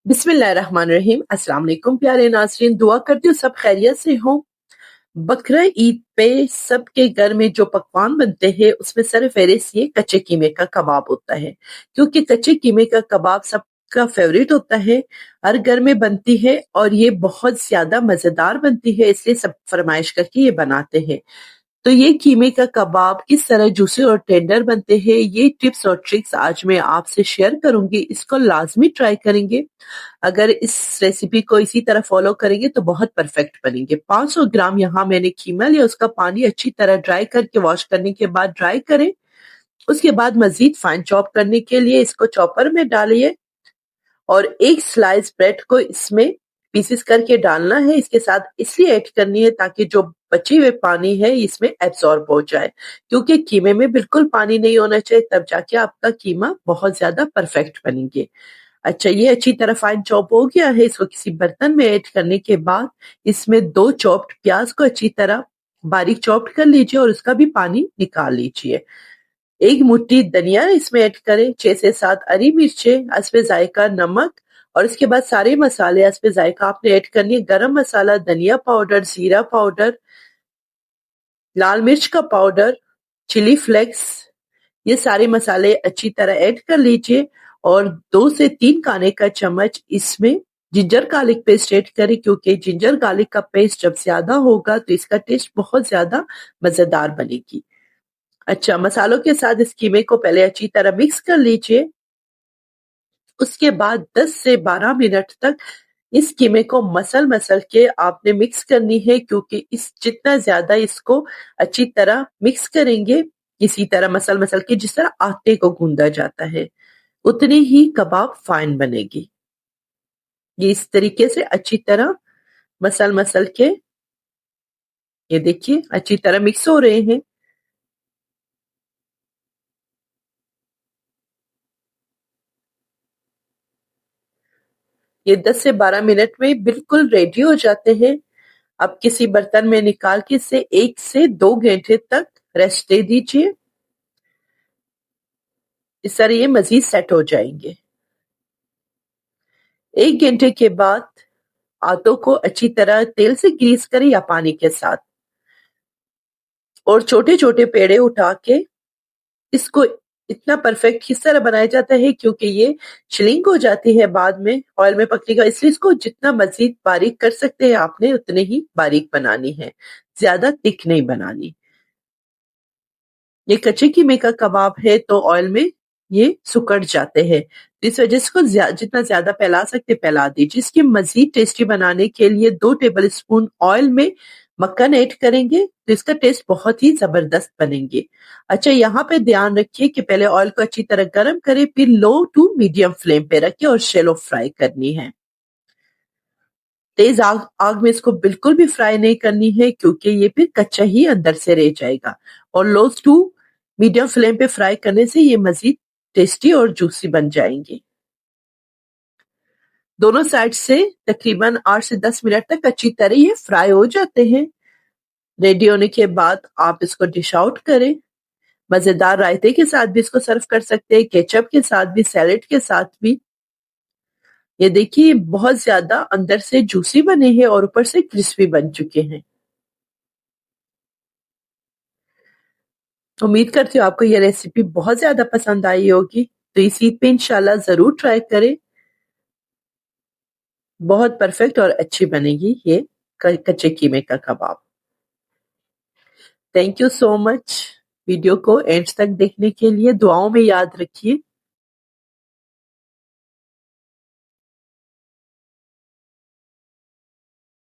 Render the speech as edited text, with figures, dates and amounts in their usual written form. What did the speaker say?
बिस्मिल्लाहिर्रहमानिर्रहीम। अस्सलाम वालेकुम प्यारे नाज़रीन, दुआ करती हूँ सब खैरियत से हो। बकरा ईद पे सबके घर में जो पकवान बनते हैं उसमें सरफहरिस्त ये कच्चे कीमे का कबाब होता है, क्योंकि कच्चे कीमे का कबाब सबका फेवरेट होता है, हर घर में बनती है और ये बहुत ज्यादा मजेदार बनती है, इसलिए सब फरमाइश करके ये बनाते हैं। तो ये कीमे का कबाब किस तरह जूसी और टेंडर बनते हैं, ये टिप्स और ट्रिक्स आज मैं आपसे शेयर करूंगी। इसको लाजमी ट्राई करेंगे। अगर इस रेसिपी को इसी तरह फॉलो करेंगे तो बहुत परफेक्ट बनेंगे। 500 ग्राम यहाँ मैंने कीमा लिया, उसका पानी अच्छी तरह ड्राई करके वॉश करने के बाद ड्राई करें। उसके बाद मजीद फाइन चॉप करने के लिए इसको चॉपर में डालिए और एक स्लाइस ब्रेड को इसमें पीसेस करके डालना है। इसके साथ इसलिए ऐड करनी है ताकि जो बचे हुए पानी है इसमें एब्सॉर्ब हो जाए, क्योंकि कीमे में बिल्कुल पानी नहीं होना चाहिए, तब जाके आपका कीमा बहुत ज्यादा परफेक्ट बनेंगे। अच्छा, ये अच्छी तरह फाइन चॉप हो गया है। इसको किसी बर्तन में ऐड करने के बाद इसमें 2 चॉप्ड प्याज को अच्छी तरह बारीक चॉप्ड कर लीजिए और उसका भी पानी निकाल लीजिए। एक मुट्ठी धनिया इसमें ऐड करें, 6 से 7 हरी मिर्चें, हस्बे जायका नमक और इसके बाद सारे मसाले हस्बे जायका आपने ऐड करनी है। गरम मसाला, धनिया पाउडर, जीरा पाउडर, लाल मिर्च का पाउडर, चिली फ्लेक्स, ये सारे मसाले अच्छी तरह ऐड कर लीजिए और 2 से 3 खाने का चम्मच इसमें जिंजर गार्लिक पेस्ट ऐड करें, क्योंकि जिंजर गार्लिक का पेस्ट जब ज्यादा होगा तो इसका टेस्ट बहुत ज्यादा मजेदार बनेगी। अच्छा, मसालों के साथ इस कीमे को पहले अच्छी तरह मिक्स कर लीजिए। उसके बाद 10 से 12 मिनट तक इस कीमे को मसल के आपने मिक्स करनी है, क्योंकि इस जितना ज्यादा इसको अच्छी तरह मिक्स करेंगे, इसी तरह मसल के जिस तरह आटे को गूंदा जाता है, उतनी ही कबाब फाइन बनेगी। ये इस तरीके से अच्छी तरह मसल के ये देखिए अच्छी तरह मिक्स हो रहे हैं। ये 10 से 12 मिनट में बिल्कुल रेडी हो जाते हैं। अब किसी बर्तन में निकाल के इसे 1 से 2 घंटे तक रेस्ट दे दीजिए। इस तरह ये मजीद सेट हो जाएंगे। 1 घंटे के बाद हाथों को अच्छी तरह तेल से ग्रीस करें या पानी के साथ और छोटे छोटे पेड़े उठा के इसको इतना परफेक्ट किस तरह बनाया जाता है, क्योंकि ये श्रिंक हो जाती है बाद में ऑयल में पकने का, इसलिए इसको जितना मजीद बारीक कर सकते हैं आपने उतने ही बारीक बनानी है, ज्यादा थिक नहीं बनानी। ये कच्चे कीमे का कबाब है तो ऑयल में ये सुकड़ जाते हैं, तो इस वजह से इसको जितना ज्यादा फैला सकते फैला दीजिए। इसकी मजीद टेस्टी बनाने के लिए 2 टेबल स्पून ऑयल में मक्खन ऐड करेंगे तो इसका टेस्ट बहुत ही जबरदस्त बनेंगे। अच्छा, यहाँ पे ध्यान रखिए कि पहले ऑयल को अच्छी तरह गर्म करें, फिर लो टू मीडियम फ्लेम पे रखिए और शैलो फ्राई करनी है। तेज आग आग में इसको बिल्कुल भी फ्राई नहीं करनी है, क्योंकि ये फिर कच्चा ही अंदर से रह जाएगा। और लो टू मीडियम फ्लेम पे फ्राई करने से ये मजीद टेस्टी और जूसी बन जाएंगे। दोनों साइड से तकरीबन 8 से 10 मिनट तक अच्छी तरह ये फ्राई हो जाते हैं। रेडी होने के बाद आप इसको डिश आउट करें। मजेदार रायते के साथ भी इसको सर्व कर सकते हैं, केचप के साथ भी, सैलेड के साथ भी। ये देखिए बहुत ज्यादा अंदर से जूसी बने हैं और ऊपर से क्रिस्पी बन चुके हैं। उम्मीद करती हूँ आपको ये रेसिपी बहुत ज्यादा पसंद आई होगी, तो इस ईद पे इंशाल्लाह जरूर ट्राई करें। बहुत परफेक्ट और अच्छी बनेगी ये कच्चे कीमे का कबाब। Thank you so much video को एंड तक देखने के लिए। दुआओं में याद रखिए।